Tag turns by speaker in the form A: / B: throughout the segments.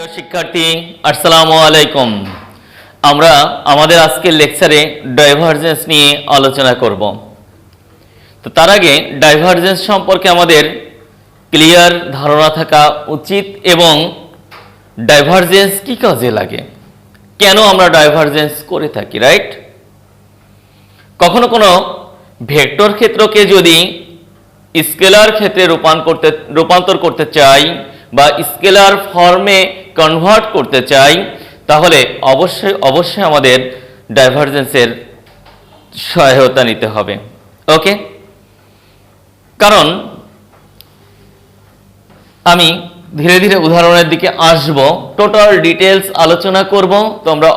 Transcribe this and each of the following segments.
A: প্রিয় শিক্ষার্থী, আসসালামু আলাইকুম। আমরা আমাদের আজকের লেকচারে ডাইভারজেন্স নিয়ে আলোচনা করব। তো তার আগে ডাইভারজেন্স সম্পর্কে আমাদের ক্লিয়ার ধারণা থাকা উচিত এবং ডাইভারজেন্স কি কাজে লাগে, কেন আমরা ডাইভারজেন্স করে থাকি, রাইট? কখনো কোনো ভেক্টর ক্ষেত্রকে যদি স্কেলার ক্ষেত্রে রূপান্তর করতে চাই বা স্কেলার ফর্মে কনভার্ট করতে চাই, তাহলে অবশ্যই আমাদের ডাইভারজেন্সের সহায়তা নিতে হবে। ওকে, কারণ আমি ধীরে ধীরে উদাহরণের দিকে আসব, টোটাল ডিটেলস আলোচনা করব, তোমরা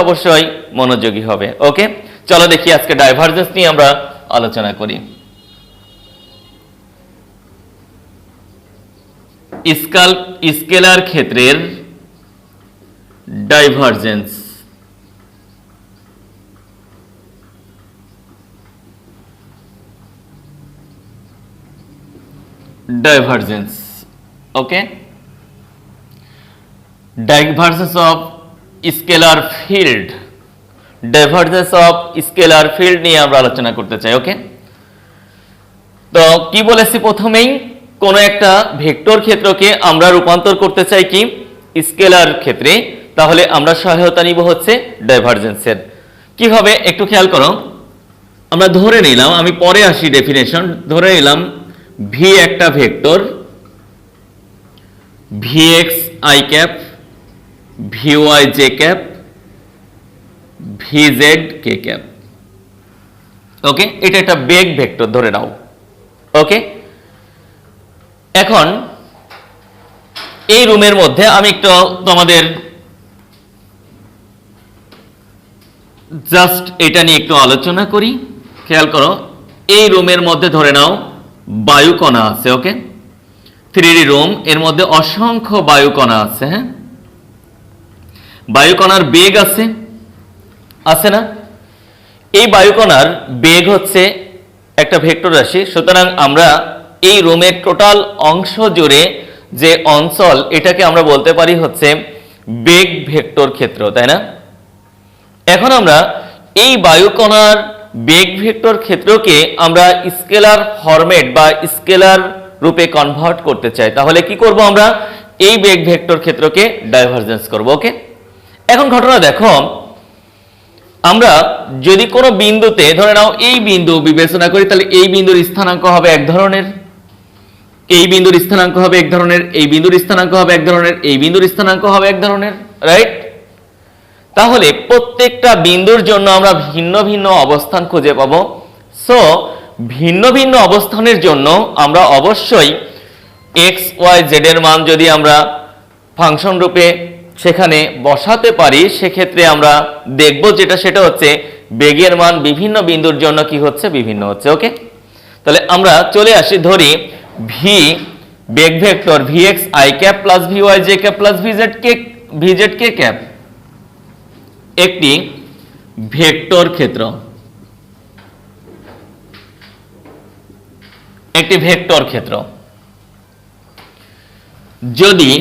A: অবশ্যই মনোযোগী হবে। ওকে, চলো দেখি আজকে ডাইভারজেন্স নিয়ে আমরা আলোচনা করি। স্কেলার ক্ষেত্রের divergence. Divergence, okay, divergence of scalar field. Divergence of scalar field নিয়ে আমরা আলোচনা করতে চাই। ওকে, তো কি বলেছি প্রথমেই, কোন একটা ভেক্টর ক্ষেত্রকে আমরা রূপান্তর করতে চাই কি স্কেলার ক্ষেত্রে, তাহলে আমরা সহায়তা নিব হচ্ছে ডাইভারজেন্সের। কিভাবে একটু খেয়াল করো, আমরা ধরে নিলাম, আমি পরে আসি ডেফিনেশন, ধরে নিলাম ভি একটা vector, V X I cap, V Y J cap, V Z K cap. Okay, এটা একটা বেগ ভেক্টর ধরে নাও। ওকে, এখন এই রুমের মধ্যে আমি একটু তোমাদের জাস্ট এটা নিয়ে একটু আলোচনা করি। খেয়াল করো, এই রুমের মধ্যে ধরে নাও বায়ুকণা আছে। ওকে, 3D রুম, এর মধ্যে অসংখ্য বায়ুকণা আছে। হ্যাঁ, বায়ুকণার বেগ আছে না? এই বায়ুকণার বেগ হচ্ছে একটা ভেক্টর রাশি। সুতরাং আমরা এই রুমের টোটাল অংশ জুড়ে যে অঞ্চল, এটাকে আমরা বলতে পারি হচ্ছে বেগ ভেক্টর ক্ষেত্র, তাই না? এখন আমরা এই বায়ুকণার বেগ ভেক্টর ক্ষেত্রকে আমরা স্কেলার ফরম্যাট বা স্কেলার রূপে কনভার্ট করতে চাই, তাহলে কি করব? আমরা এই বেগ ভেক্টর ক্ষেত্রকে ডাইভারজেন্স করব। ওকে, এখন ঘটনা দেখো, আমরা যদি কোনো বিন্দুতে ধরে নাও এই বিন্দু বিবেচনা করি, তাহলে এই বিন্দুর স্থানাঙ্ক হবে এক ধরনের, এই বিন্দুর স্থানাঙ্ক হবে এক ধরনের, এই বিন্দুর স্থানাঙ্ক হবে এক ধরনের, এই বিন্দুর স্থানাঙ্ক হবে এক ধরনের, রাইট? তাহলে প্রত্যেকটা বিন্দুর জন্য আমরা ভিন্ন ভিন্ন অবস্থান খুঁজে পাবো। সো ভিন্ন ভিন্ন অবস্থানের জন্য আমরা অবশ্যই এক্স ওয়াই জেড এর মান যদি আমরা ফাংশন রূপে সেখানে বসাতে পারি, সেক্ষেত্রে আমরা দেখব সেটা হচ্ছে বেগের মান বিভিন্ন বিন্দুর জন্য কি হচ্ছে, বিভিন্ন হচ্ছে। ওকে, তাহলে আমরা চলে আসি, ধরি ভি বেগ vector V X I cap plus V Y J cap plus V Z K cap একটি ভেক্টর ক্ষেত্র, একটি ভেক্টর ক্ষেত্র। যদি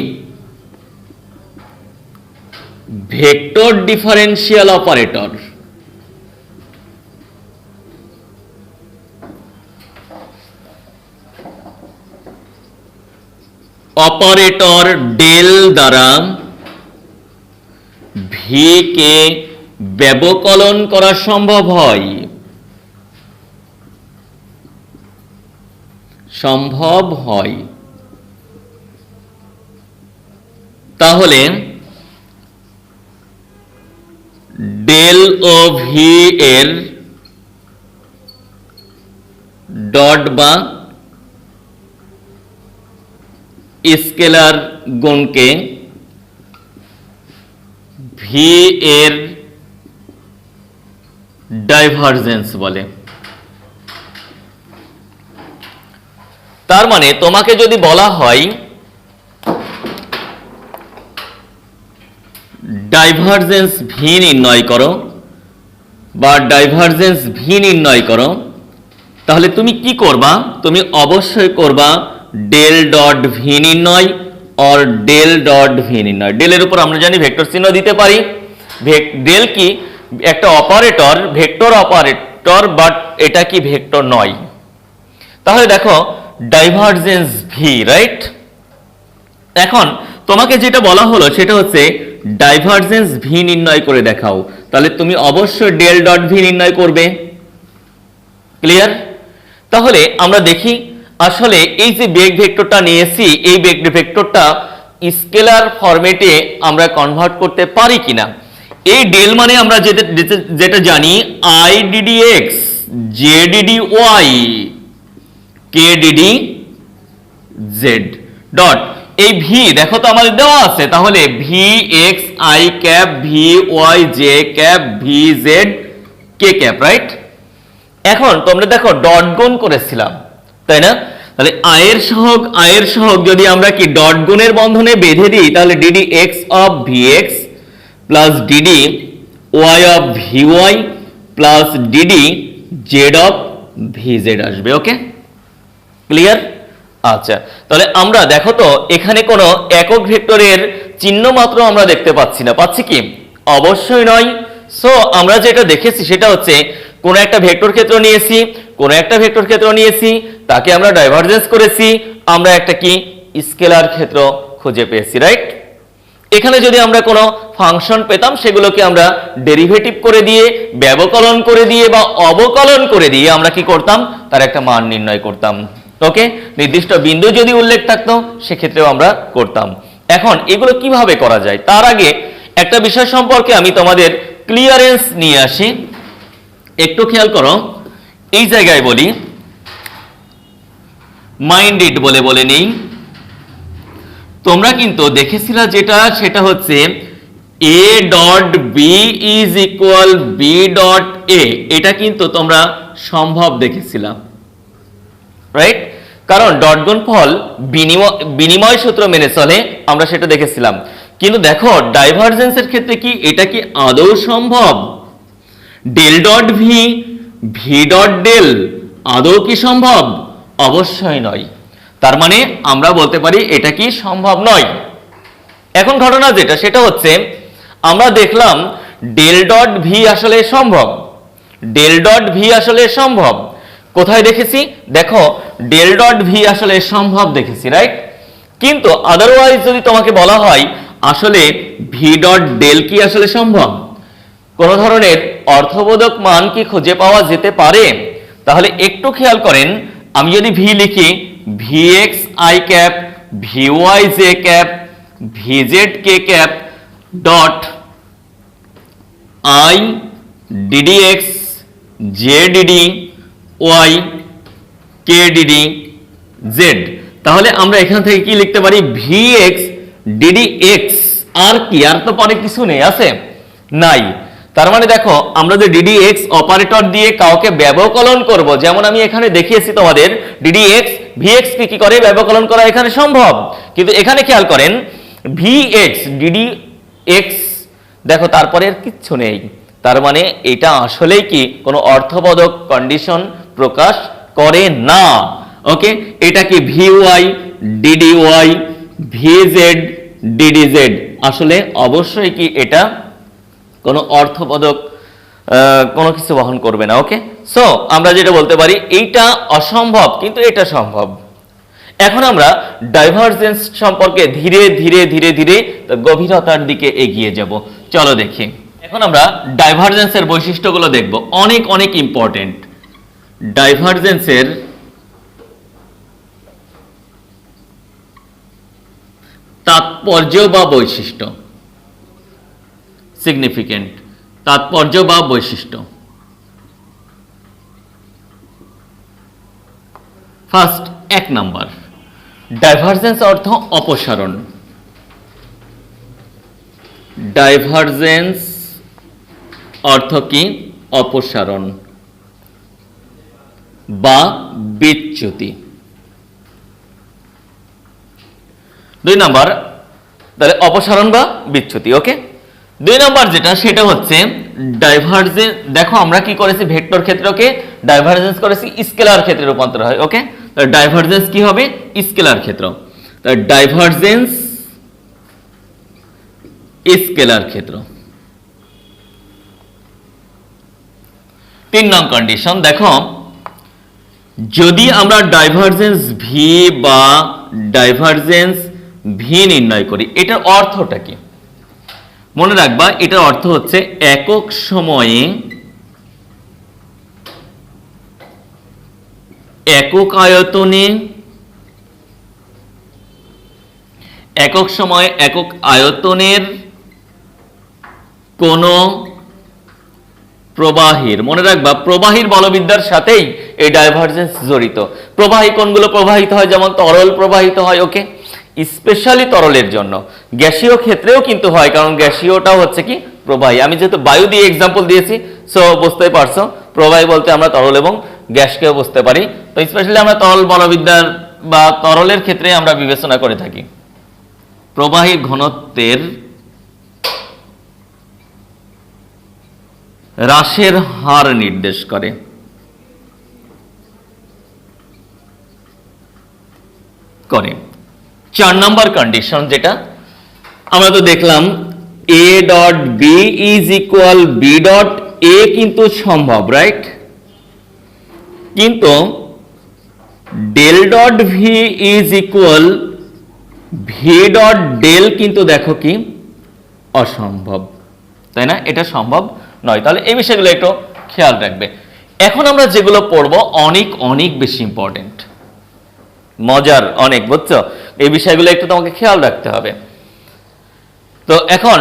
A: ভেক্টর ডিফারেন্সিয়াল অপারেটর ডেল দ্বারা ভি কে ব্যবকলন করা সম্ভব হয়, তাহলে ডেল ও ভি এর ডট বা স্কেলার গুণকে ভি এর ডাইভারজেন্স বলে। তার মানে তোমাকে যদি বলা হয় ডাইভারজেন্স ভি নির্ণয় করো বা ডাইভারজেন্স ভি নির্ণয় করো, তাহলে তুমি কি করবা? তুমি অবশ্যই করবা ডেল ডট ভি নির্ণয় অর ডেল ডট ভি নির্ণয়। ডেলের উপর আমরা জানি ভেক্টর চিহ্ন দিতে পারি। ডেল কি একটা অপারেটর, ভেক্টর অপারেটর, বাট এটা কি ভেক্টর নয়। তাহলে দেখো ডাইভারজেন্স ভি, রাইট? এখন তোমাকে যেটা বলা হলো সেটা হচ্ছে ডাইভারজেন্স ভি নির্ণয় করে দেখাও। তাহলে তুমি অবশ্যই ডেল ডট ভি নির্ণয় করবে। ক্লিয়ার? তাহলে আমরা দেখি আসলে এই যে বেগ ভেক্টরটা নিয়েছি, এই বেগ ভেক্টরটা স্কেলার ফরম্যাটে আমরা কনভার্ট করতে পারি কিনা। এই ডেল মানে আমরা যেটা জানি I DD X, J DD Y, K DD Z dot এই ভি দেখো তো আমাদের দেওয়া আছে, তাহলে V X I cap, V Y J cap, V Z K cap, right? এখন তোমরা দেখো ডট গুণ করেছিলাম, তাই না? তাহলে আয়ের সহগ যদি আমরা কি ডট গুণের বন্ধনে বেঁধে দিই, তাহলে D D X of V X plus D D Y of V Y plus D D Z of V Z আসবে। Okay, clear? আচ্ছা, তাহলে আমরা দেখো তো এখানে কোনো একক ভেক্টরের চিহ্ন মাত্র আমরা দেখতে পাচ্ছি না। পাচ্ছি কি? অবশ্যই নয়। সো আমরা যেটা দেখেছি সেটা হচ্ছে কোন একটা ভেক্টর ক্ষেত্র নিয়েছি, তাকে আমরা ডাইভারজেন্স করেছি, আমরা একটা কি স্কেলার ক্ষেত্র খুঁজে পেয়েছি, রাইট? এখানে যদি আমরা কোনো ফাংশন পেতাম সেগুলোকে আমরা ডেরিভেটিভ করে দিয়ে, ব্যবকলন করে দিয়ে বা অবকলন করে দিয়ে আমরা কি করতাম, তার একটা মান নির্ণয় করতাম। ওকে, নির্দিষ্ট বিন্দু যদি উল্লেখ থাকতো সেক্ষেত্রেও আমরা করতাম। এখন এগুলো কিভাবে করা যায় তার আগে একটা বিষয় সম্পর্কে আমি তোমাদের ক্লিয়ারেন্স নিয়ে আসি। একটু খেয়াল করো, এই জায়গায় বলি মাইন্ড ইট বলে নেই। তোমরা কিন্তু দেখেছিলা সেটা হচ্ছে A dot B is equal B dot A, এটা কিন্তু তোমরা সম্ভব দেখেছিলাম, রাইট? কারণ ডট গুণফল বিনিময় সূত্র মেনে চলে, আমরা সেটা দেখেছিলাম। কিন্তু দেখো ডাইভারজেন্সের ক্ষেত্রে কি এটা কি আদৌ সম্ভব? Del dot V, V dot del আদৌ কি সম্ভব? অবশ্যই নয়। তার মানে আমরা বলতে পারি এটা কি সম্ভব নয়। এখন ঘটনা সেটা হচ্ছে আমরা দেখলাম ডেল ডট ভি আসলে সম্ভব। কোথায় দেখেছি? দেখো ডেল ডট ভি আসলে সম্ভব দেখেছি, রাইট? কিন্তু আদারওয়াইজ যদি তোমাকে বলা হয় আসলে ভি ডট ডেল কি আসলে সম্ভব, কোন ধরনের অর্থবোধক মান কি খুঁজে পাওয়া যেতে পারে? তাহলে একটু খেয়াল করেন, আমি যদি ভি লিখি V X I cap, V Y J cap, V Z K cap dot I DD X, J DD Y, K DD Z, তাহলে আমরা এখান থেকে কি লিখতে পারি? ভি এক্স ডিডি এক্স, আর কি? আর তো পরে কিছু নেই, আছে? নাই। তার মানে দেখো আমরা যে ডিডি এক্স অপারেটর দিয়ে কাউকে ব্যবকলন করব, যেমন আমি এখানে দেখিয়েছি তোমাদের ডিডি এক্স ভি এক্স কি করে ব্যবকলন করা এখানে সম্ভব। কিন্তু এখানে খেয়াল করেন ভি এক্স ডিডি এক্স, দেখো তারপরে আর কিচ্ছু নেই। তার মানে এটা আসলেই কি কোনো অর্থবোধক কন্ডিশন প্রকাশ করে না। ওকে, এটা কি V Y D D Y, V Z D D Z, আসলে অবশ্যই কি এটা কোনো অর্থবোধক কোনো কিছু বহন করবে না। ওকে, সো আমরা যেটা বলতে পারি এইটা অসম্ভব কিন্তু এটা সম্ভব। এখন আমরা ডাইভারজেন্স সম্পর্কে ধীরে ধীরে ধীরে ধীরে গভীরতার দিকে এগিয়ে যাব। চলো দেখি। এখন আমরা ডাইভারজেন্সের বৈশিষ্ট্যগুলো দেখব, অনেক অনেক ইম্পর্টেন্ট। ডাইভারজেন্সের তাৎপর্য বা বৈশিষ্ট্য, সিগনিফিকেন্ট, তাৎপর্য বা বৈশিষ্ট্য। ফার্স্ট, 1 নাম্বার, ডাইভারজেন্স অর্থ অপসারণ। ডাইভারজেন্স অর্থ কি? অপসারণ বা বিচ্যুতি। 2 নাম্বার, তাহলে অপসারণ বা বিচ্যুতি। ওকে, 2 নাম্বার যেটা সেটা হচ্ছে ডাইভারজেন্স। দেখো আমরা কি করেছি, ভেক্টর ক্ষেত্রকে ডাইভারজেন্স করেছি স্কেলার ক্ষেত্রে রূপান্তর হয়। ওকে, তাহলে ডাইভারজেন্স কি হবে? স্কেলার ক্ষেত্র। তাহলে ডাইভারজেন্স স্কেলার ক্ষেত্র। 3 নং কন্ডিশন দেখো, যদি আমরা ডাইভারজেন্স ভি বা ডাইভারজেন্স ভি নির্ণয় করি, এটার অর্থটা কি? মনে রাখবা, এটার অর্থ হচ্ছে একক সময়ে একক আয়তনে একক সময়ে একক আয়তনের কোন প্রবাহীর, মনে রাখবা প্রবাহীর বলবিদ্যার সাথেই এই ডাইভারজেন্স জড়িত। প্রবাহী কোনগুলো প্রবাহিত হয়? যেমন তরল প্রবাহিত হয়, ওকে, স্পেশালি তরলের জন্য। গ্যাসীয় ক্ষেত্রেও কিন্তু হয়, কারণ গ্যাসীয়টাও হচ্ছে কি প্রবাহী। আমি যেহেতু বায়ু দিয়ে এক্সাম্পল দিয়েছি, সো বুঝতেই পারছো প্রবাহী বলতে আমরা তরল এবং গ্যাসকেও বুঝতে পারি। তো স্পেশালি আমরা তরল বলবিদ্যার বা তরলের ক্ষেত্রে আমরা বিবেচনা করে থাকি। প্রবাহীর ঘনত্বের হ্রাসের হার নির্দেশ করে। করে 4 নম্বর কন্ডিশন, যেটা আমরা তো দেখলাম A dot B is equal B dot A কিন্তু সম্ভব, রাইট? কিন্তু del dot V is equal V dot del কিন্তু দেখো কি অসম্ভব, তাই না? এটা সম্ভব নয়। তাহলে এই বিষয়গুলো একটু খেয়াল রাখবে। এখন আমরা যেগুলো পড়বো অনেক অনেক বেশি ইম্পর্টেন্ট, মজার অনেক, বুঝছো? এই বিষয়গুলো একটু তোমাকে খেয়াল রাখতে হবে। তো এখন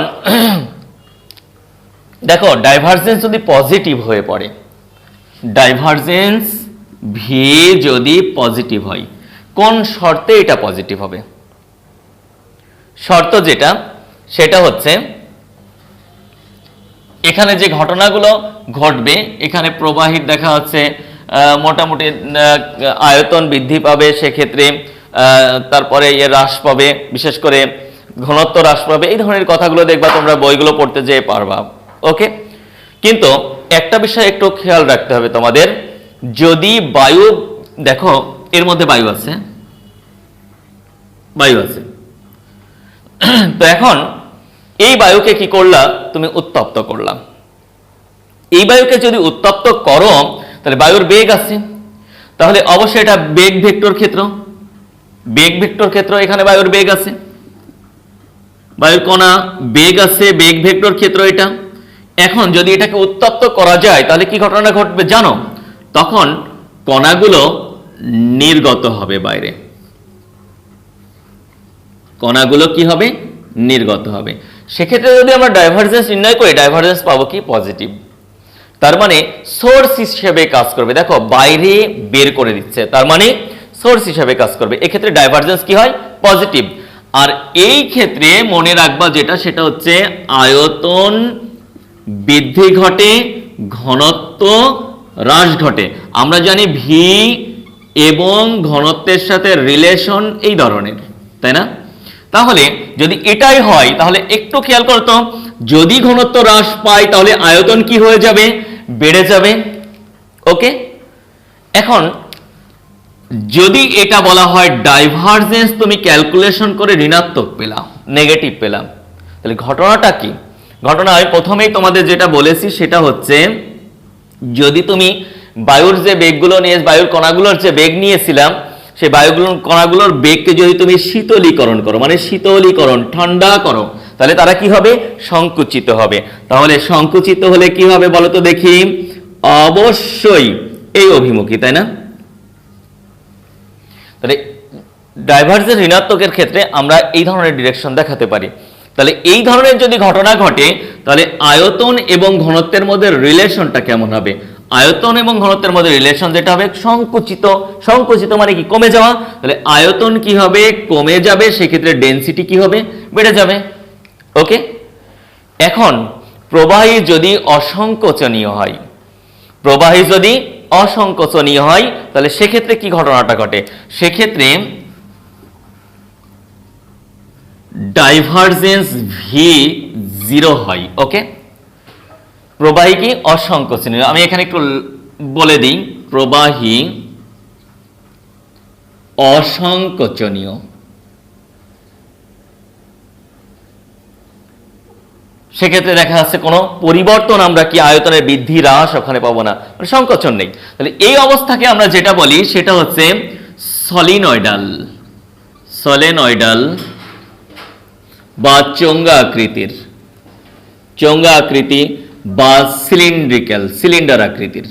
A: দেখো, ডাইভারজেন্স যদি পজিটিভ হয়ে পড়ে, ডাইভারজেন্স ভি যদি পজিটিভ হয়, কোন শর্তে এটা পজিটিভ হবে? শর্ত যেটা, সেটা হচ্ছে এখানে যে ঘটনাগুলো ঘটবে, এখানে প্রবাহীর দেখা হচ্ছে মোটামুটি আয়তন বৃদ্ধি পাবে, সেক্ষেত্রে তারপরে হ্রাস পাবে, বিশেষ করে ঘনত্ব হ্রাস পাবে। এই ধরনের কথাগুলো দেখবা তোমরা বইগুলো পড়তে যেয়ে পারবা, ওকে। কিন্তু একটা বিষয় একটু খেয়াল রাখতে হবে তোমাদের, যদি বায়ু, দেখো এর মধ্যে বায়ু আছে, বায়ু আছে, তো এখন এই বায়ুকে কি করলা তুমি? উত্তপ্ত করলাম। এই বায়ুকে যদি উত্তপ্ত করো, তাহলে বায়ুর বেগ আছে, তাহলে অবশ্যই এটা বেগ ভেক্টর ক্ষেত্র, বেগ ভেক্টর ক্ষেত্র, এখানে বায়ুর বেগ আছে, বায়ুর কণা বেগ আছে, বেগ ভেক্টর ক্ষেত্র এটা। এখন যদি এটাকে উত্তপ্ত করা যায়, তাহলে কি ঘটনা ঘটবে জানো? তখন কণাগুলো নির্গত হবে বাইরে, কণাগুলো কি হবে? নির্গত হবে। সেক্ষেত্রে যদি আমরা ডাইভারজেন্স নির্ণয় করি, ডাইভারজেন্স পাবো কি? পজিটিভ। তার মানে সোর্স হিসেবে কাজ করবে। দেখো বাইরে বের করে দিচ্ছে, তার মানে সোর্স হিসেবে কাজ করবে। এক্ষেত্রে ডাইভারজেন্স কি হয়? পজিটিভ। আর এই ক্ষেত্রে মনে রাখবা যেটা, সেটা হচ্ছে আয়তন বৃদ্ধি ঘটে, ঘনত্ব হ্রাস ঘটে। আমরা জানি ভি এবং ঘনত্বের সাথে রিলেশন এই ধরনের, তাই না? তাহলে যদি এটাই হয়, তাহলে একটু খেয়াল করতো, যদি ঘনত্ব হ্রাস পায় তাহলে আয়তন কি হয়ে যাবে? বেড়ে যাবে, ওকে। এখন যদি এটা বলা হয় ডাইভারজেন্স তুমি ক্যালকুলেশন করে ঋণাত্মক পেলাম, নেগেটিভ পেলাম, তাহলে ঘটনাটা কি? ঘটনা আমি প্রথমেই তোমাদের যেটা বলেছি সেটা হচ্ছে, যদি তুমি বায়ুর যে বেগগুলো নিয়ে, বায়ুর কণাগুলোর যে বেগ নিয়েছিলাম, সেই বায়ুগুলোর কণাগুলোর বেগকে যদি তুমি শীতলীকরণ করো, মানে শীতলীকরণ ঠান্ডা করো, তাহলে তারা কি হবে? সংকুচিত হবে। তাহলে সংকুচিত হলে কি হবে বলো তো দেখি? অবশ্যই এই অভিমুখী, তাই না? তাহলে ডাইভারজেন্স ঋণাত্মকের ক্ষেত্রে আমরা এই ধরনের ডিরেকশন দেখাতে পারি। তাহলে এই ধরনের যদি ঘটনা ঘটে, তাহলে আয়তন এবং ঘনত্বের মধ্যে রিলেশনটা কেমন হবে? আয়তন এবং ঘনত্বের মধ্যে রিলেশন যেটা হবে সংকুচিত। সংকুচিত মানে কি? কমে যাওয়া। তাহলে আয়তন কি হবে? কমে যাবে, সেক্ষেত্রে ডেনসিটি কি হবে? বেড়ে যাবে, ওকে। এখন প্রবাহী যদি অসংকোচনীয় হয়, প্রবাহী যদি অসংকোচনীয় হয়, তাহলে সেক্ষেত্রে কি ঘটনাটা ঘটে? সেক্ষেত্রে ডাইভারজেন্স ভি 0 হয়, ওকে। প্রবাহী কি? অসংকোচনীয়। আমি এখানে একটু বলে দিই, প্রবাহী অসংকোচনীয়। সেক্ষেত্রে দেখা যাচ্ছে কোনো পরিবর্তন আমরা কি আয়তনের বৃদ্ধি হ্রাস ওখানে পাবো না, মানে সংকোচন নেই। তাহলে এই অবস্থাকে আমরা যেটা বলি সেটা হচ্ছে সলিনয়েডাল, সলিনয়েডাল বা চোঙ্গা আকৃতির, চোঙ্গা আকৃতি বা সিলিন্ড্রিক্যাল, সিলিন্ডার আকৃতির,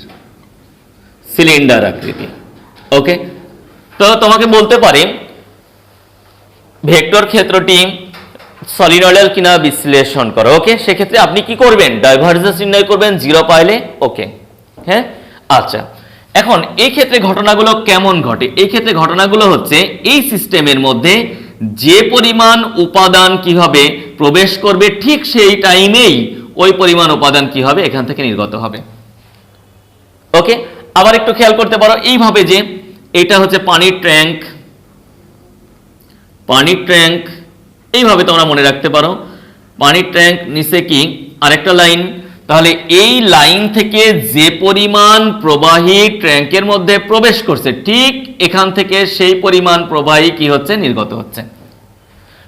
A: সিলিন্ডার আকৃতি। ওকে, তো তোমাকে বলতে পারে ভেক্টর ক্ষেত্রটি সলিনয়েডাল কিনা বিশ্লেষণ করো। ওকে, সেক্ষেত্রে আপনি কি করবেন, ডাইভারজেন্স নির্ণয় করবেন জিরো পাইলে। ওকে, হ্যাঁ, আচ্ছা। এখন এই ক্ষেত্রে ঘটনাগুলো কেমন ঘটে? এই ক্ষেত্রে ঘটনাগুলো হচ্ছে এই সিস্টেমের মধ্যে যে পরিমাণ উপাদান কি হবে প্রবেশ করবে, ঠিক সেই টাইমেই ওই পরিমাণ উপাদান কি হবে এখান থেকে নির্গত হবে। ওকে, আবার একটু খেয়াল করতে পারো এইভাবে যে এটা হচ্ছে পানির ট্যাঙ্ক, পানির ট্যাঙ্ক, এইভাবে তোমরা মনে রাখতে পারো পানির ট্যাঙ্ক, নিচে কি আরেকটা লাইন। তাহলে এই লাইন থেকে যে পরিমাণ প্রবাহী ট্যাঙ্কের মধ্যে প্রবেশ করছে, ঠিক এখান থেকে সেই পরিমাণ প্রবাহী কি হচ্ছে নির্গত হচ্ছে।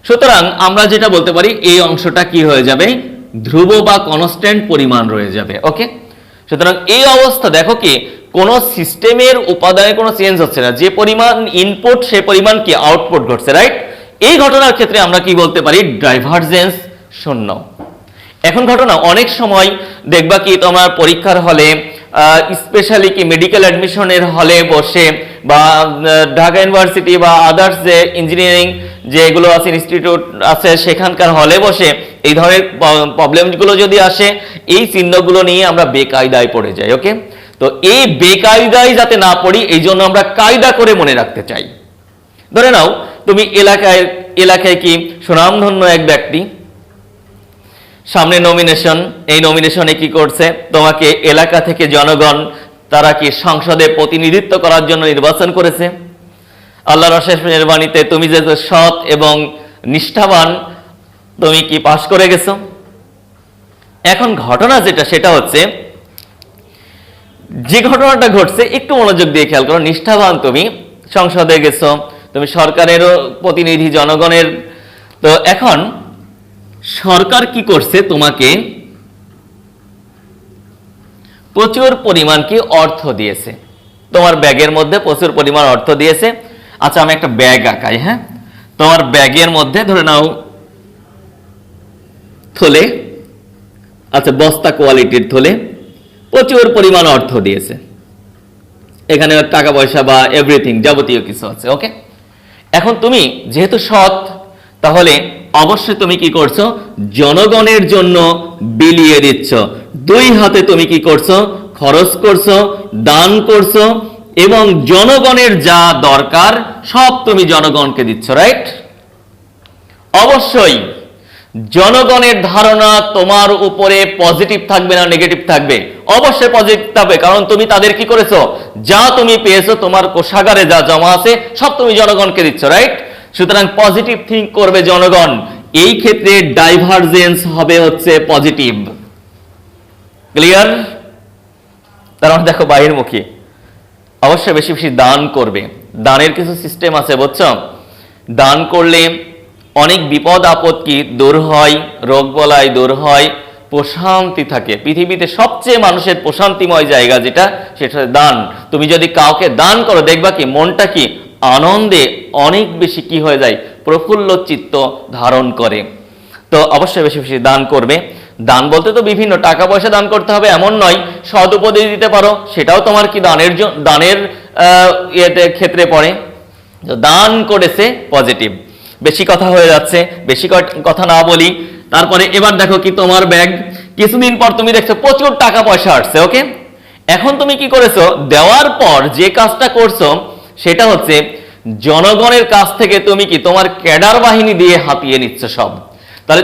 A: সুতরাং আমরা যেটা বলতে পারি এই অংশটা কি হয়ে যাবে, ধ্রুব বা কনস্ট্যান্ট পরিমাণ রয়ে যাবে। ওকে, সুতরাং এই অবস্থা দেখো কি কোন সিস্টেমের উপাদানে কোনো চেঞ্জ হচ্ছে না, যে পরিমাণ ইনপুট সে পরিমাণ কি আউটপুট ঘটছে, রাইট? এই ঘটনার ক্ষেত্রে আমরা কি বলতে পারি, ডাইভারজেন্স শূন্য। এখন ঘটনা অনেক সময় দেখবা কি তোমার পরীক্ষার হলে, স্পেশালি কি মেডিকেল অ্যাডমিশনের হলে বসে বা ঢাকা ইউনিভার্সিটি বা আদার্স যে ইঞ্জিনিয়ারিং যেগুলো আছে ইনস্টিটিউট আছে সেখানকার হলে বসে এই ধরনের প্রবলেমগুলো যদি আসে, এই চিহ্নগুলো নিয়ে আমরা বেকায়দায় পড়ে যাই। ওকে, তো এই বেকায়দায় যাতে না পড়ি এই জন্য আমরা কায়দা করে মনে রাখতে চাই। ধরে নাও তুমি এলাকায় কি সুনামধন্য এক ব্যক্তি, সামনে নমিনেশন, এই নমিনেশনে কি করছে, তোমাকে এলাকা থেকে জনগণ তারা কি সংসদে প্রতিনিধিত্ব করার জন্য নির্বাচন করেছে। আল্লাহর অশেষ মেহেরবানিতে তুমি যে সৎ এবং নিষ্ঠাবান, তুমি কি পাশ করে গেছো। এখন ঘটনা যেটা সেটা হচ্ছে, যে ঘটনাটা ঘটছে একটু মনোযোগ দিয়ে খেয়াল করো, নিষ্ঠাবান, তুমি সংসদে গেছো, তুমি সরকারেরও প্রতিনিধি, জনগণের। তো এখন সরকার কি করছে, তোমাকে প্রচুর পরিমাণ কি অর্থ দিয়েছে, তোমার ব্যাগের মধ্যে প্রচুর পরিমাণ অর্থ দিয়েছে। আচ্ছা, আমি একটা ব্যাগ আঁকাই। হ্যাঁ, তোমার ব্যাগের মধ্যে ধরে নাও থলে, আচ্ছা বস্তা কোয়ালিটির থলে, প্রচুর পরিমাণ অর্থ দিয়েছে, এখানে টাকা পয়সা বা এভরিথিং যাবতীয় কিছু আছে। ওকে, এখন তুমি যেহেতু সৎ, তাহলে অবশ্যই তুমি কি করছো, জনগণের জন্য বিলিয়ে দিচ্ছ। দুই হাতে তুমি কি করছো, খরচ করছো, দান করছো, এবং জনগণের যা দরকার সব তুমি জনগণকে দিচ্ছ, রাইট? অবশ্যই জনগণের ধারণা তোমার উপরে পজিটিভ থাকবে না নেগেটিভ থাকবে, অবশ্যই পজিটিভ থাকবে, কারণ তুমি তাদের কি করেছো, যা তুমি পেয়েছো, তোমার কোষাগারে যা জমা আছে সব তুমি জনগণকে দিচ্ছ, রাইট? সুতরাং পজিটিভ থিঙ্ক করবে জনগণ, এই ক্ষেত্রে ডাইভারজেন্স হবে হচ্ছে পজিটিভ। ক্লিয়ার? তার মানে দেখো বাহিরমুখী, অবশ্যই বেশি বেশি দান করবে। দানের কিছু সিস্টেম আছে, বুঝছো? দান করলে অনেক বিপদ আপদ কি দূর হয়, রোগ বলাই দূর হয়, প্রশান্তি থাকে। পৃথিবীতে সবচেয়ে মানুষের প্রশান্তিময় জায়গা যেটা, সেটা দান। তুমি যদি কাউকে দান করো, দেখবা কি মনটা কি আনন্দে অনেক বেশি কি হয়ে যায়, প্রফুল্ল চিত্ত ধারণ করে। তো অবশ্যই বেশি বেশি দান করবে। দান বলতে তো বিভিন্ন টাকা পয়সা দান করতে হবে এমন নয়, সদ উপদেশ দিতে পারো, সেটাও তোমার কি দানের ক্ষেত্রে পড়ে। দান করেছে পজিটিভ। বেশি কথা হয়ে যাচ্ছে, বেশি কথা না বলি। তারপরে এবার দেখো কি তোমার ব্যাগ, কিছুদিন পর তুমি দেখছো প্রচুর টাকা পয়সা আসছে। ওকে, এখন তুমি কি করেছো, দেওয়ার পর যে কাজটা করছো সেটা হচ্ছে জনগণের কাছ থেকে তুমি কি তোমার ক্যাডার বাহিনী দিয়ে হাতিয়ে নিচ্ছ সব। তাহলে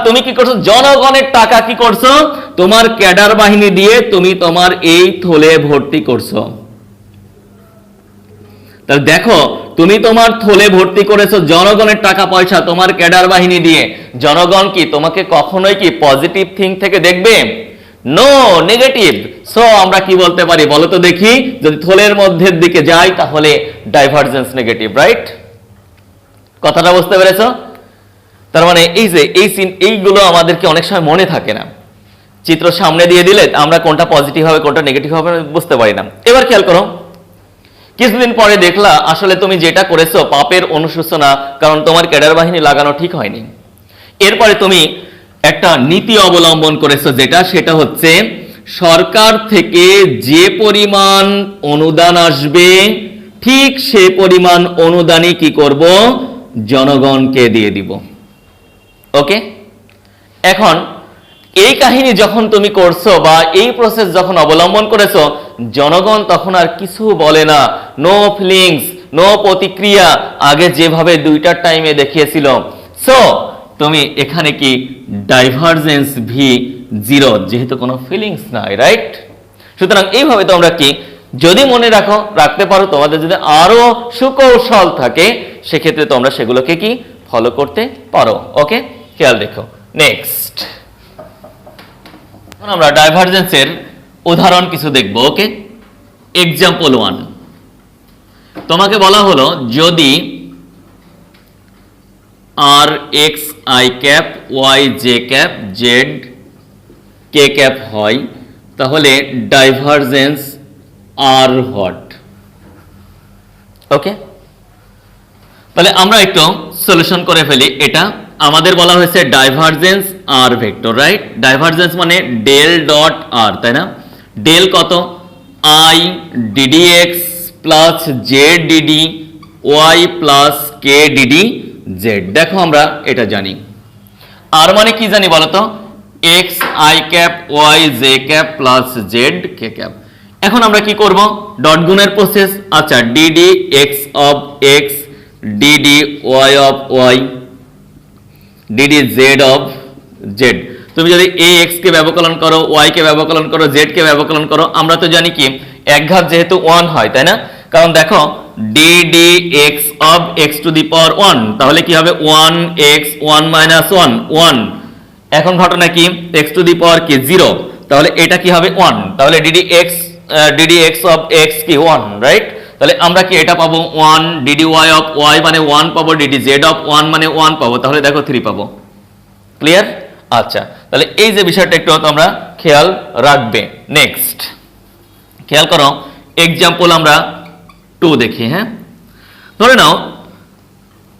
A: তুমি কি করছো, জনগণের টাকা কি করছো, তোমার ক্যাডার বাহিনী দিয়ে তুমি তোমার এই থলে ভর্তি করছো। তাহলে দেখো, তুমি তোমার থলে ভর্তি করেছো জনগণের টাকা পয়সা, তোমার ক্যাডার বাহিনী দিয়ে। জনগণ কি তোমাকে কখনোই কি পজিটিভ থিঙ্ক থেকে দেখবে? No, negative. সো আমরা কি বলতে পারি বলো তো দেখি, যদি থলের মধ্যের দিকে যাই তাহলে ডাইভারজেন্স নেগেটিভ, রাইট? কথাটা বুঝতে পেরেছো? তার মানে এই যে এইগুলো আমাদেরকে অনেক সময় মনে থাকে না, চিত্র সামনে দিয়ে দিলে আমরা কোনটা পজিটিভ হবে কোনটা নেগেটিভ হবে বুঝতে পারি না। এবার খেয়াল করো, কিছুদিন পরে দেখলা আসলে তুমি যেটা করেছো পাপের অনুশোচনা, কারণ তোমার ক্যাডার বাহিনী লাগানো ঠিক হয়নি। এরপরে তুমি একটা নীতি অবলম্বন করেছো, সেটা হচ্ছে সরকার থেকে যে পরিমাণ অনুদান আসবে ঠিক সে পরিমাণ অনুদানই কি করব, জনগণকে দিয়ে দিব। ওকে, এখন এই কাহিনী যখন তুমি করছো বা এই প্রসেস যখন অবলম্বন করেছো, জনগণ তখন আর কিছু বলে না, নো ফিলিংস, নো প্রতিক্রিয়া, আগে যেভাবে দুইটার টাইমে দেখিয়েছিল। সো তুমি এখানে কি ডাইভারজেন্স ভি জিরো, যেহেতু কোনো ফিলিংস নাই, রাইট? সুতরাং এইভাবে তোমরা কি যদি মনে রাখতে পারো, তোমাদের যদি আরো সুকৌশল থাকে সেক্ষেত্রে তোমরা সেগুলোকে কি ফলো করতে পারো। ওকে, খেয়াল রেখো। নেক্সট আমরা ডাইভারজেন্সের উদাহরণ কিছু দেখব। ওকে, এক্সাম্পল 1, তোমাকে বলা হলো যদি R X I cap Y J cap Z K cap হয়, তাহলে ডাইভারজেন্স আর হোয়াট? ওকে, তাহলে আমরা একটু সলিউশন করে ফেলি। এটা আমাদের বলা হয়েছে ডাইভারজেন্স আর ভেক্টর, রাইট? ডাইভারজেন্স মানে ডেল ডট আর, তাই না? ডেল কত? I DD X plus Z D D Y plus K DD Z. দেখো আমরা এটা জানি, আর মানে কি জানি বলতো? X I cap Y J cap plus Z K cap. এখন আমরা কি করব? ডট গুণের প্রসেস। আচ্ছা, D D X of X D D Y of Y D D Z of Z. তুমি যদি এ এক্স কে ব্যবকলন করো, ওয়াই কে ব্যবকলন করো, জেড কে ব্যবকলন করো, আমরা তো জানি কি এক ঘাত যেহেতু 1 হয়, তাই না? কারণ দেখো DD X of X to the power 1, তাহলে কি হবে 1x 1 মাইনাস 1 1। এখন ঘটনা কি, এক্স টু দি পাওয়ার কি 0, তাহলে এটা কি হবে 1, তাহলে ডিডি এক্স অফ এক্স কি 1, রাইট? তাহলে আমরা কি এটা পাবো 1, ডিডি ওয়াই অফ ওয়াই মানে 1 পাবো, ডিডি জেড অফ 1 মানে 1 পাবো, তাহলে দেখো 3 পাবো। ক্লিয়ার? আচ্ছা, তাহলে এই যে বিষয়টা একটু তোমরা খেয়াল রাখবে। নেক্সট খেয়াল করো, এক্সাম্পল আমরা 2 দেখি। হ্যাঁ, ধরে নাও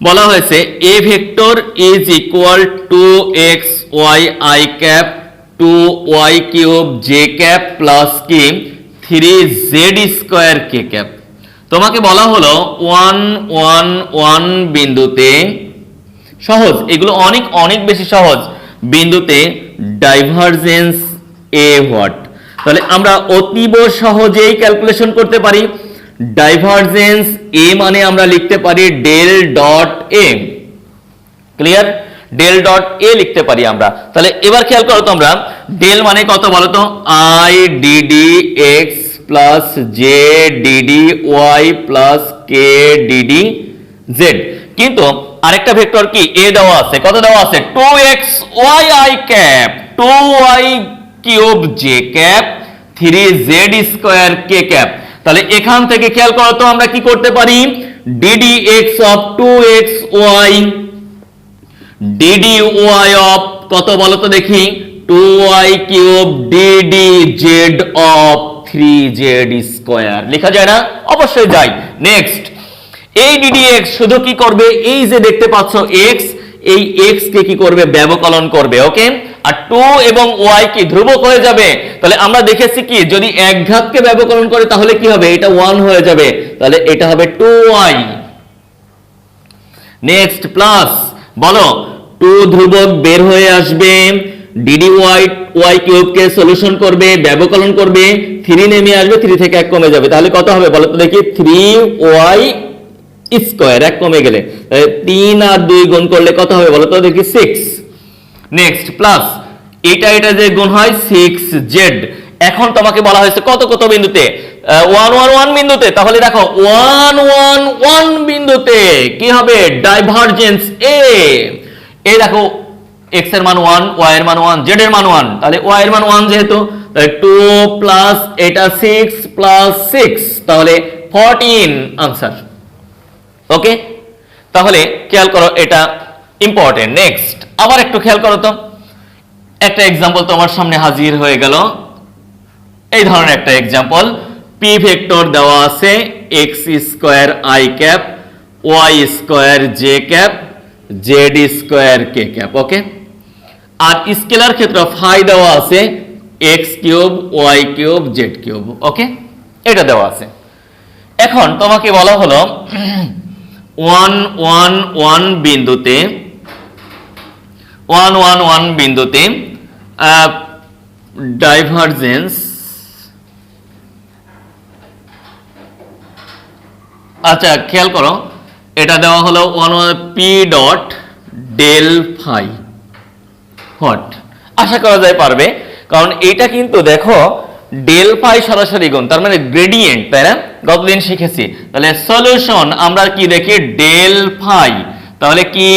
A: বলা হয়েছে A vector is equal to X Y I cap 2y cube J cap plus কি 3z স্কয়ার কে ক্যাপ। তোমাকে বলা হলো 1 1 1 বিন্দুতে, সহজ এগুলো, অনেক অনেক বেশি সহজ, বিন্দুতে ডাইভারজেন্স এ হোয়াট? তাহলে আমরা অতীব সহজেই ক্যালকুলেশন করতে পারি। ডাইভারজেন্স এ মানে আমরা লিখতে পারি del dot A. Clear? Del dot A লিখতে পারি আমরা। তাহলে এবার খেয়াল করো তোমরা, ডেল মানে কত বলো তো? I DD X plus J DD Y plus K DD Z. কিন্তু আরেকটা ভেক্টর কি এ দেওয়া আছে, কত দেওয়া আছে? 2x y i cap 2y cube J cap 3z square K cap. তাহলে এখান থেকে খেয়াল করো তো আমরা কি করতে পারি? D D X of 2x y D D Y of কত বলো তো দেখি? 2y cube D D Z of 3z square. লেখা যায় না? অবশ্যই যায়। নেক্সট, এই ডিডি এক্স শুধু কি করবে? এই যে দেখতে পাচ্ছ এক্স, এই এক্স কে কি করবে? ব্যবকলন করবে। ওকে, আর 2 এবং y কি ধ্রুবক হয়ে যাবে। তাহলে আমরা দেখেছি কি যদি এক ঘাতকে ব্যবকলন করে তাহলে কি হবে? এটা 1 হয়ে যাবে, তাহলে এটা হবে 2y। নেক্সট প্লাস বলো 2 ধ্রুবক বের হয়ে আসবে, ডিডি ওয়াই কিউব কে সলিউশন করবে, ব্যবকলন করবে, 3 নেমে আসবে, 3 থেকে 1 কমে যাবে, তাহলে কত হবে বলো তো দেখি? 3y স্কয়ার, 1 কমে গেলে 3 আর 2 গুণ করলে কত হবে বলো তো দেখি? 6। নেক্সট প্লাস এটা যে গুণ হয় 6z। এখন তোমাকে বলা হয়েছে কত কত বিন্দুতে? 1 1 1 বিন্দুতে। তাহলে দেখো 1 1 1 বিন্দুতে কি হবে? ডাইভারজেন্স এ। এই দেখো x এর মান 1, y এর মান 1, z এর মান 1, তাহলে y এর মান 1 যেহেতু 2 প্লাস এটা 6 প্লাস 6, তাহলে 14 आंसर। ওকে, তাহলে খেয়াল করো এটা ইম্পর্টেন্ট। নেক্সট আবার একটু খেয়াল করো তো, একটা এক্সাম্পল তোমার সামনে হাজির হয়ে গেল। এই ধরনের একটা এক্সাম্পল, পি ভেক্টর দেওয়া আছে X square I cap, Y square J cap, Z square K cap. Okay, আর স্কেলার ক্ষেত্র ফাই দেওয়া আছে X cube Y cube Z cube. Okay, এটা দেওয়া আছে। এখন তোমাকে বলা হলো 1 1 1 বিন্দুতে 1 1 1 বিন্দুতে ডাইভারজেন্স, আচ্ছা খেয়াল করো, এটা দেওয়া হলো 1 P dot del phi what. আশা করা যায় পারবে, কারণ এটা কিন্তু দেখো ডেল ফাই সরাসরি গুণ, তার মানে গ্রেডিয়েন্ট, তাই না? গতদিন শিখেছি। তাহলে সলিউশন আমরা কি দেখি, ডেল ফাই, তাহলে কি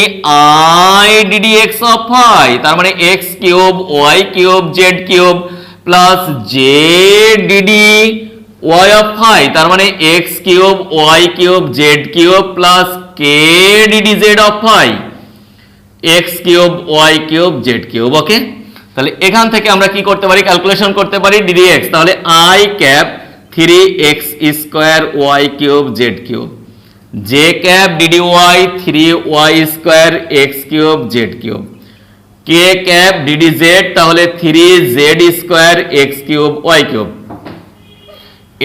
A: I DD X of phi, তার মানে X cube Y cube Z cube plus J DD Y of phi, তার মানে X cube Y cube Z cube plus K DD Z of phi, X cube Y cube Z cube. Okay, তাহলে এখান থেকে আমরা কি করতে পারি, calculation করতে পারি ডিডি এক্স, তাহলে I cap 3x square Y cube Z cube, J cap DD Y 3y square X cube Z cube, K cap DD Z, তাহলে 3z square X cube Y cube,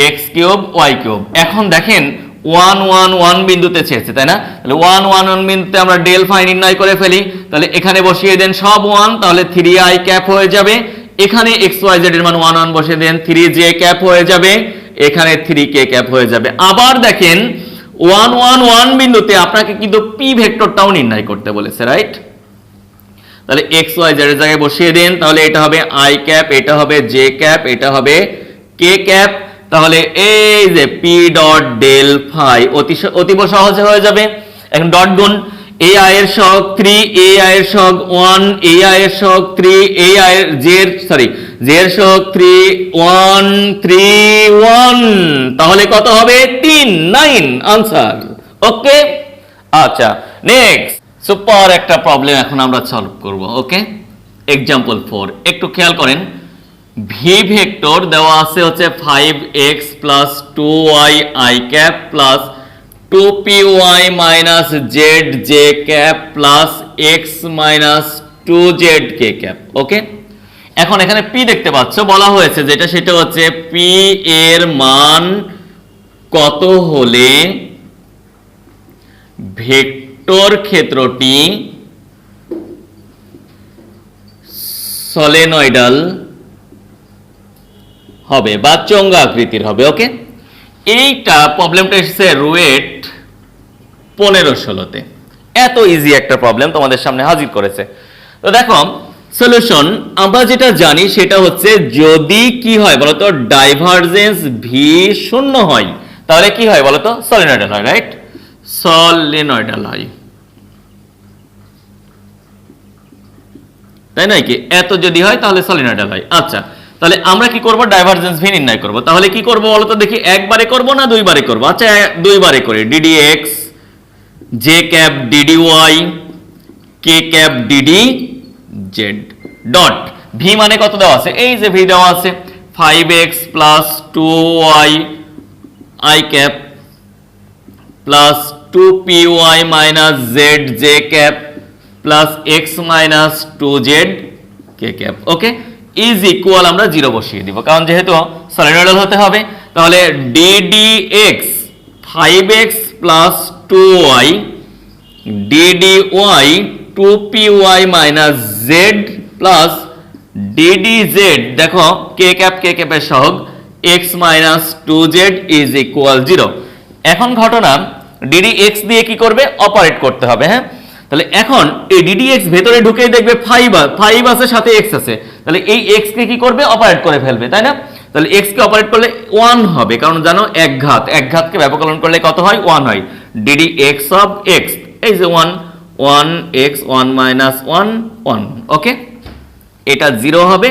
A: X cube Y cube. এখন দেখেন 1 1 1 বিন্দুতে চেয়েছে, তাই না? তাহলে 1 1 1 বিন্দুতে আমরা ডেল ফাই নির্ণয় করে ফেলি। তাহলে এখানে বসিয়ে দেন সব 1, তাহলে 3i ক্যাপ হয়ে যাবে। এখানে x y z এর মান 1 1 বসিয়ে দেন, 3j ক্যাপ হয়ে যাবে, এখানে 3k ক্যাপ হয়ে যাবে। আবার দেখেন 1 1 1 বিন্দুতে আপনাকে কিন্তু p ভেক্টরটাও নির্ণয় করতে বলেছে, রাইট? তাহলে x y z এর জায়গায় বসিয়ে দেন, তাহলে এটা হবে i ক্যাপ, এটা হবে j ক্যাপ, এটা হবে k ক্যাপ। তাহলে এই যে পি ডট ডেল ফাই অতীব সহজে হয়ে যাবে। এখন ডট গুণ, এই আই এর সহগ 3, এই আই এর সহগ 1, এই আই এর সহগ 3, এই আই এর জে এর সহগ 3 1 3 1, তাহলে কত হবে 3 9 आंसर। ওকে, আচ্ছা নেক্সট সুপার একটা প্রবলেম এখন আমরা সলভ করব। ওকে, एग्जांपल 4 একটু খেয়াল করেন, ভি ভেক্টর দেওয়া আছে হচ্ছে 5x plus 2y i cap plus 2py minus zj cap plus x minus 2z k cap. Okay, এখন এখানে p দেখতে পাচ্ছ, বলা হয়েছে যেটা সেটা হচ্ছে p এর মান কত হলে ভেক্টর ক্ষেত্রটি সলেনয়েডাল হবে বা চোঙ্গা আকৃতির হবে। ওকে, এইটা প্রবলেমটা এসেছে রুয়েট 15-16-তে। এত ইজি একটা প্রবলেম তোমাদের সামনে হাজির করেছে। তো দেখো সলিউশন আমরা যেটা জানি সেটা হচ্ছে, যদি কি হয় বলতো, ডাইভারজেন্স ভি শূন্য হয়, তাহলে কি হয় বলতো, সলিনয়েডাল হয়, রাইট? সলিনয়েডাল হয়, তাই নয় কি? এত যদি হয় তাহলে সলিনয়েডাল হয়। আচ্ছা, তাহলে আমরা কি করব, ডাইভারজেন্স ভি নির্ণয় করব। তাহলে কি করব বলতো দেখি, একবারে করব না দুইবারে করব? আচ্ছা দুইবারে করি, DD X J cap DD Y K cap DD Z dot V মানে কত দেওয়া আছে, এই যে ভি দেওয়া আছে 5x plus 2y i cap plus 2py minus zj cap plus x minus 2z k cap. Okay, is equal আমরা 0 বসিয়ে দিব, কারণ যেহেতু সলিনয়েডাল হতে হবে। তাহলে ddx 5x plus 2y ddy 2py minus z plus ddz, দেখো k ক্যাপের সহগ x minus 2z is equal 0। এখন ঘটনা ddx দিয়ে কি করবে, অপারেট করতে হবে। হ্যাঁ, তাহলে এখন এই ddx ভেতরে ঢুকেই দেখবে 5 আছে সাথে x আছে, তাহলে এই x কে কি করবে, অপারেট করে ফেলবে, তাই না? তাহলে x কে অপারেট করলে 1 হবে, কারণ জানো একঘাতকে ব্যাপককরণ করলে কত হয়, 1 হয়। ddx অফ x, এই যে 1 x 1 মাইনাস 1 1। ওকে, এটা 0 হবে,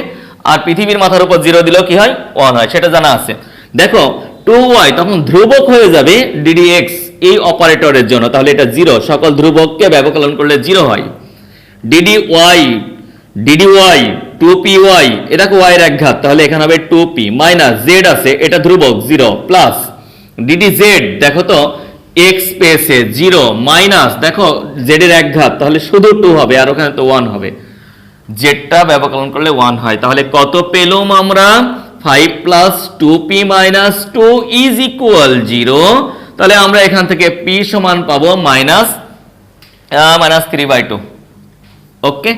A: আর পৃথিবীর মাথার উপর 0 দিলেও কি হয়, 1 হয়, সেটা জানা আছে। দেখো 2y তখন ধ্রুবক হয়ে যাবে ddx এই অপারেটরের জন্য, তাহলে এটা 0, সকল ধ্রুবককে ব্যবকলন করলে 0 হয়। ডিডি ওয়াই 2py, এটা y এর একঘাত, তাহলে এখানে হবে 2p মাইনাস z আছে, এটা ধ্রুবক 0 প্লাস ডিডি জেড, দেখো তো x পেয়েছে 0 মাইনাস দেখো z এর একঘাত, তাহলে শুধু 2 হবে আর ওখানে তো 1 হবে, জেডটা ব্যবকলন করলে 1 হয়। তাহলে কত পেলাম আমরা? 5 plus 2p minus 2 is equal 0। তাহলে আমরা এখান থেকে p সমান পাবো মাইনাস 3/2। ওকে,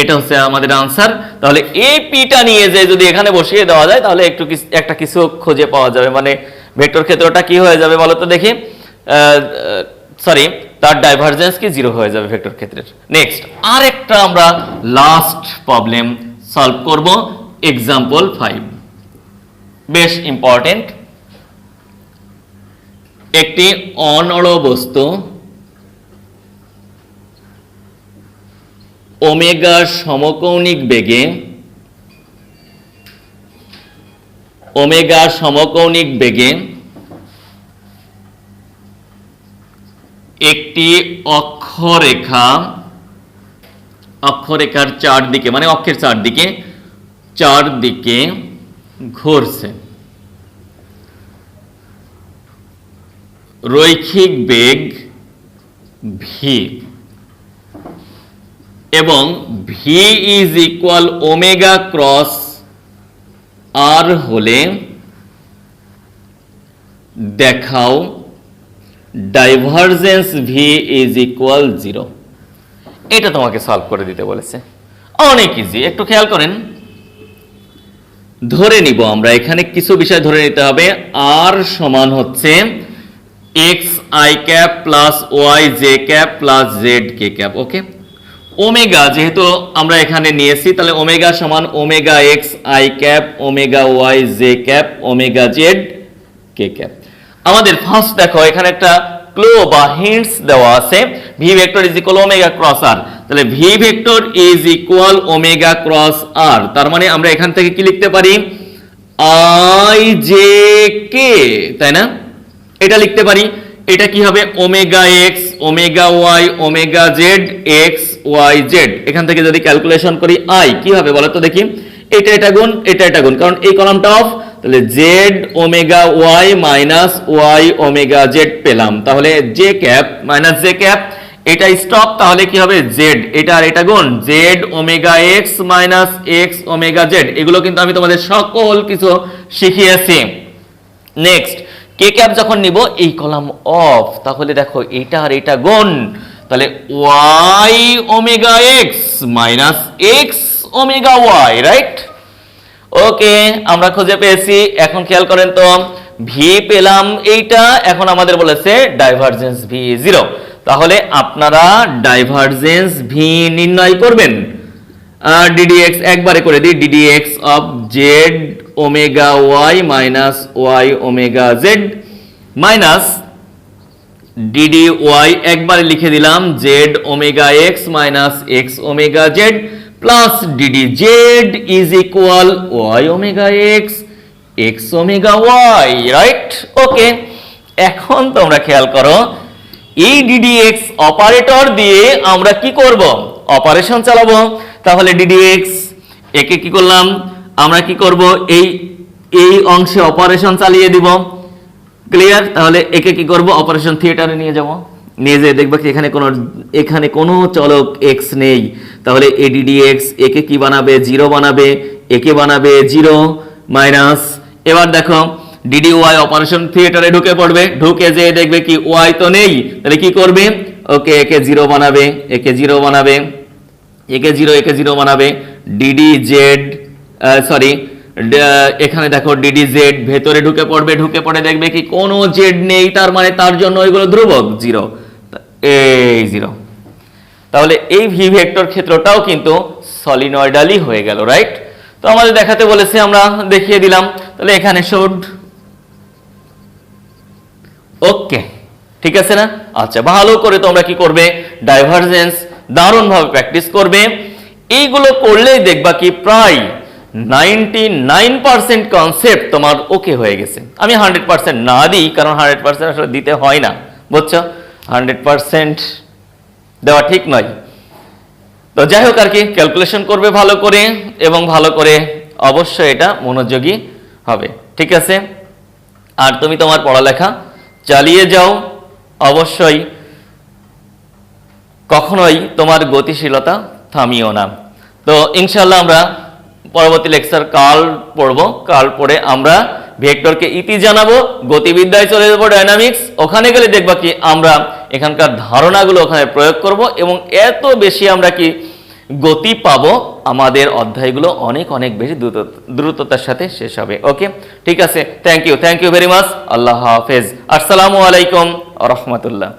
A: এটা হচ্ছে আমাদের আনসার। তাহলে এই পিটা নিয়ে যে যদি এখানে বসিয়ে দেওয়া যায় তাহলে একটা কিছু খুঁজে পাওয়া যাবে, মানে ভেক্টর ক্ষেত্রটা কি হয়ে যাবে বলো তো দেখি, সরি তার ডাইভারজেন্স কি 0 হয়ে যাবে ভেক্টর ক্ষেত্রের। নেক্সট আরেকটা আমরা লাস্ট প্রবলেম সলভ করব, एग्जांपल 5, বেশ ইম্পর্টেন্ট। একটি অনড় বস্তু ওমেগা সমকৌণিক বেগে একটি অক্ষরেখার চারদিকে, মানে অক্ষের চারদিকে ঘুরছে। রৈখিক বেগ v এবং v is equal omega cross r হলে দেখাও ডাইভারজেন্স v ইজ ইকুয়াল 0। এটা তোমাকে সলভ করে দিতে বলেছে, অনেক ইজি। একটু খেয়াল করেন, ধরে নিব আমরা এখানে কিছু বিষয় ধরে নিতে হবে। r সমান হচ্ছে x i cap plus y j cap plus z k cap. Okay, omega যেহেতু আমরা এখানে নিয়েছি, তাহলে ওমেগা সমান omega x i cap omega y j cap omega z k cap. আমাদের ফার্স্ট দেখো এখানে একটা ক্লু বা হিন্টস দেওয়া আছে, v vector is equal omega cross r। তাহলে v vector is equal omega cross r, তার মানে আমরা এখান থেকে কি লিখতে পারি? i j k, তাই না? এটা লিখতে পারি। এটা কি হবে? Omega x omega y omega z x y z। এখান থেকে যদি ক্যালকুলেশন করি i কি হবে বলো তো দেখি, এটা গুণ এটা গুণ, কারণ এই কলামটা অফ। তাহলে z omega y minus y omega z পেলাম, তাহলে j cap minus j cap, এটা স্টপ, তাহলে কি হবে z, এটা আর এটা গুণ z omega x minus x omega z। এগুলো কিন্তু আমি তোমাদের সকল কিছু শিখিয়েছি। নেক্সট কে ক্যাপ যখন নিব এই কলাম অফ, তাহলে দেখো এটা আর এটা গুণ, তাহলে y omega x minus x omega y, right? Okay, আমরা খুঁজে পেয়েছি। এখন খেয়াল করেন তো, v পেলাম এইটা, এখন আমাদের বলেছে ডাইভারজেন্স v 0। তাহলে আপনারা ডাইভারজেন্স v নির্ণয় করবেন। ddx একবারে করে দিই, ddx of z omega y minus y omega z minus dy একবারে লিখে দিলাম z omega x minus x omega z plus ddz is equal y omega x x omega y, right? Okay, এখন তোমরা খেয়াল করো, এই ddx অপারেটর দিয়ে আমরা কি করব? অপারেশন চালাবো। তাহলে ddx একে কি করলাম আমরা, কি করব? এই অংশে অপারেশন চালিয়ে দিব। ক্লিয়ার? তাহলে একে কি করব? অপারেশন থিয়েটারে নিয়ে যাব, নিয়ে যেয়ে দেখবে কি এখানে কোনো চলক x নেই। তাহলে a ddx একে কি বানাবে? 0 বানাবে, একে বানাবে 0 মাইনাস, এবার দেখো dy অপারেশন থিয়েটারে ঢুকে পড়বে, ঢুকে যেয়ে দেখবে কি y তো নেই, তাহলে কি করবে? ওকে, একে 0 বানাবে, একে 0 বানাবে, একে 0 বানাবে, ddz সরি এখানে দেখো ddz ভেতরে ঢুকে পড়বে, ঢুকে পড়ে দেখবে কি কোনো z নেই, তার মানে তার জন্য ওইগুলো ধ্রুবক 0, এই 0। তাহলে এই v ভেক্টর ক্ষেত্রটাও কিন্তু সলিনয়েডালি হয়ে গেল, রাইট? তো আমাদের দেখাতে বলেছে, আমরা দেখিয়ে দিলাম। তাহলে এখানে শুড, ওকে, ঠিক আছে না? আচ্ছা, ভালো করে তোমরা কি করবে? ডাইভারজেন্স দারুণভাবে প্র্যাকটিস করবে। এইগুলো করলেই দেখবা কি প্রায় 99% কনসেপ্ট তোমার ওকে হয়ে গেছে। আমি 100% না দিই, কারণ 100% আসলে দিতে হয় না, বুঝছো? 100% দেওয়া ঠিক নয়। তো যাই হোক আর কি, ক্যালকুলেশন করবে ভালো করে এবং ভালো করে অবশ্যই এটা মনোযোগী হবে, ঠিক আছে? আর তুমি তোমার পড়ালেখা চালিয়ে যাও, অবশ্যই কখনোই তোমার গতিশীলতা থামিও না। তো ইনশাল্লাহ আমরা পরবর্তী লেকচার কাল পড়বো, কাল পড়ে আমরা ভেক্টরকে ইতি জানাবো, গতিবিদ্যায় চলে যাবো, ডায়নামিক্স। ওখানে গেলে দেখবা কি আমরা এখানকার ধারণাগুলো ওখানে প্রয়োগ করব এবং এত বেশি আমরা কি গতি পাবো, আমাদের অধ্যায়গুলো অনেক অনেক বেশি দ্রুততার সাথে শেষ হবে। ওকে, ঠিক আছে, থ্যাংক ইউ ভেরি মাচ। আল্লাহ হাফেজ। আসসালামু আলাইকুম ওয়া রাহমাতুল্লাহ।